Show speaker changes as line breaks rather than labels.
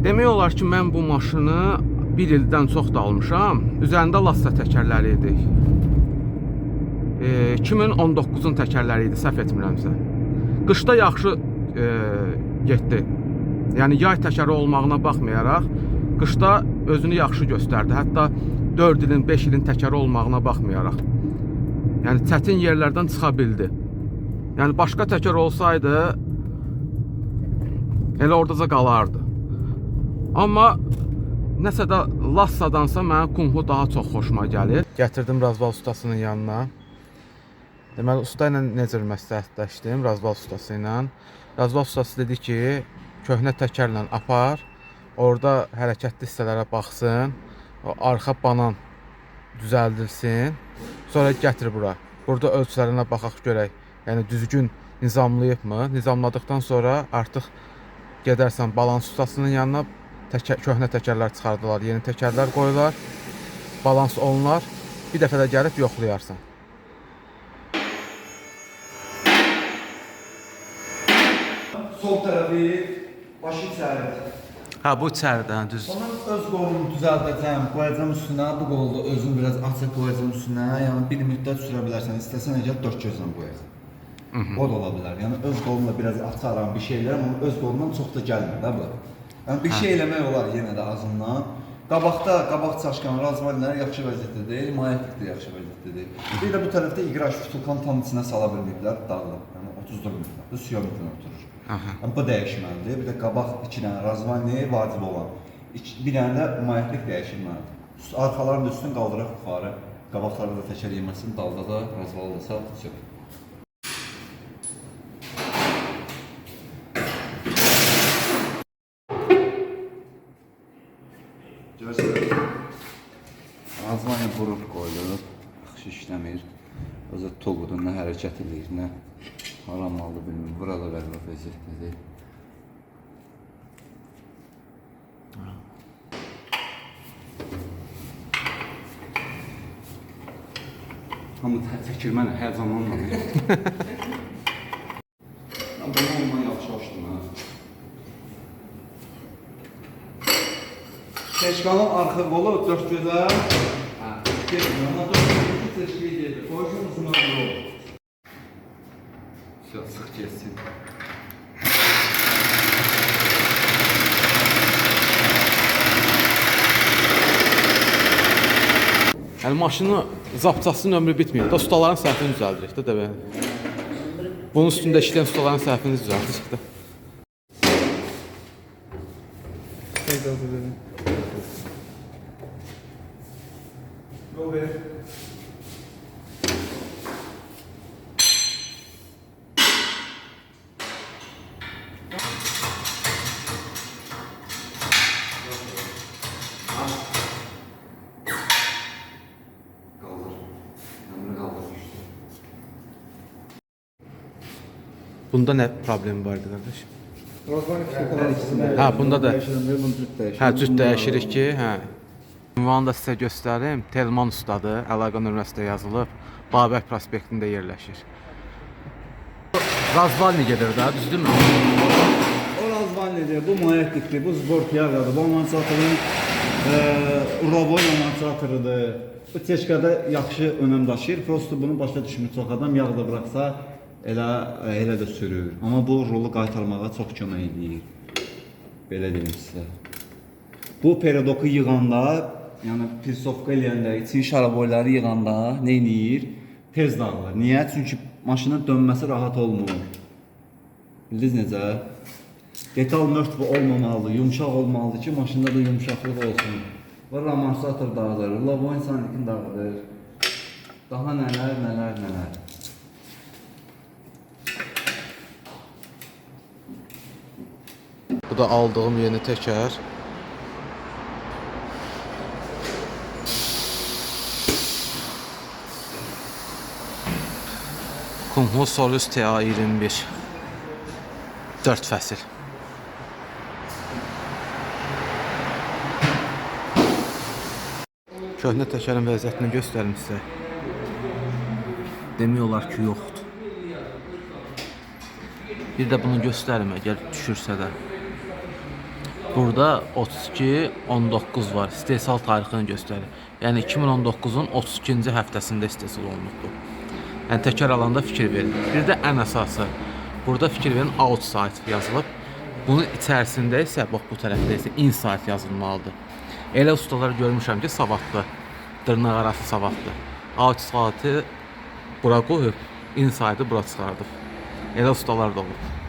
Demək olar ki, mən bu maşını bir ildən çox da almışam. Üzərində Lassa təkərləri idi. 2019-un təkərləri idi, səhv etmirəmsə. Qışda yaxşı getdi. Yəni yay təkəri olmağına baxmayaraq, qışda özünü yaxşı göstərdi. Hətta 4 ilin, 5 ilin təkəri olmağına baxmayaraq. Yəni çətin yerlərdən çıxa bildi. Yəni başqa təkər olsaydı elə oradaca qalardı. Amma nəsə də Lassadansa mənə Kunhu daha çox xoşuma gəlir. Gətirdim Razval ustasının yanına. Deməli, usta ilə necə məsləhətləşdim, Razval ustası ilə. Razval ustası dedi ki, köhnə təkərlə apar, orada hərəkətli hissələrə baxsın, o arxa banan düzəldilsin, sonra gətir bura. Burada ölçülərinə baxaq görək, yəni düzgün nizamlayıbmı? Nizamladıqdan sonra artıq gedərsən balans ustasının yanına, köhnə təkərlər çıxardılar, yeni təkərlər qoyular, balans olunar, bir dəfə də gəlib yoxlayarsan.
Sol tərəfi başı içəridir.
Ha, bu içəridən düz.
Onun öz qolunu düzəldəcəm, qoyacam üstünə, bu qolda özün biraz açıq qoyacam üstünə, yəni bir müddət sürə bilərsən, istəsən əgər 4 gözlə qoyacam. O da ola bilər, yəni öz qolumla biraz açaram bir şeylər, amma öz qolundan çox da gəlmir də bu. Yəni bir şey eləmək olar yenə də azından. Qabaq çaşqan razvalilər yaxşı vəziyyətdədir, mayatik də yaxşı vəziyyətdədir. Bir də bu tərəfdə iqraş tutulkan tam içinə sala bilməyiblər, dağılıb. Yəni 34 metr, bu siyometrinə oturur. Yəni bu dəyişməlidir. Bir də qabaq 2 dənə razvalni vacib olan. Bir dənə də mayatik dəyişilməlidir. Arxalarını da üstün qaldıraq yuxarı. Qabaqlarda da təkər yeməsin, dalda da razval olsa çox. Razvalni burun qoyulur, yaxşı işləmir. Özü toğudur, nə hərəkət edir, nə harammalı bilmir. Burada qəribə vəziyyətdədir. Amma çəkir mənə, həyəcanlanmam. Bunu ondan yaxşı açdım, hə. Keşkanın arxa qolu 4 gözə. Hə, getmir, amma 4 gözə seçkiyi gedir. Qoyuşun uzun ömrü olur. Sıx kessin.
Yəni maşını zapçasının ömrü bitmir. Da ustaların səhvini düzəldirik də dəbə. Bunun üstündə işləyən ustaların səhvini düzəldirik də.
Yol ver.
Bunda nə problem vardı qardaş?
Razvalni ikisində.
Ha, bunda da.
Bunu cüt dəyişir.
Hə, cüt dəyişirik ki, hə. Ünvanı da sizə göstərim. Telman ustadır, əlaqə nömrəsi də yazılıb. Babək prospektində yerləşir. Razvalni gedir də, düzdürmü?
O razvalnidir, bu mayatikdir, bu sport yağıdır, bu amansatırın Uravol amansatırıdır. Bu teşkada yaxşı önəm daşıyır, prosto bunu başa düşmür çox adam, yağ da bıraksa elə də sürür. Amma bu rolu qaytarmağa çox kömək edir. Belə deyim sizə. Bu peridoku yığanda, yəni pirsovka eləyəndə, için şaraboyları yığanda nə edir? Tez dağılır. Niyə? Çünki maşının dönməsi rahat olmur. Bildiniz necə? Detal mörtbü olmamalıdır, yumuşaq olmalıdır ki, maşında da yumuşaqlıq olsun. Bu ramarsator dağılır, Lavoin Sanikin dağılır. Daha nələr.
Bu da aldığım yeni təkər. Kunhu Solus TA21 4 fəsil. Köhnə təkərin vəziyyətini göstərim sizə. Demək olar ki, yoxdur. Bir də bunu göstərim əgər düşürsə də. Burada 32-19 var. İstehsal tarixini göstərir. Yəni 2019-un 32-ci həftəsində istehsal olunubdur. Yəni təkrar alanda fikir verin. Bir də ən əsası, burada fikir verin, outside yazılıb. Bunun içərisində isə, bax bu tərəfdə isə inside yazılmalıdır. Elə ustalar görmüşəm ki, savadlı, dırnaq arası savadlı. Outside-ı bura qoyub, inside-ı bura çıxardıb. Elə ustalar da olub.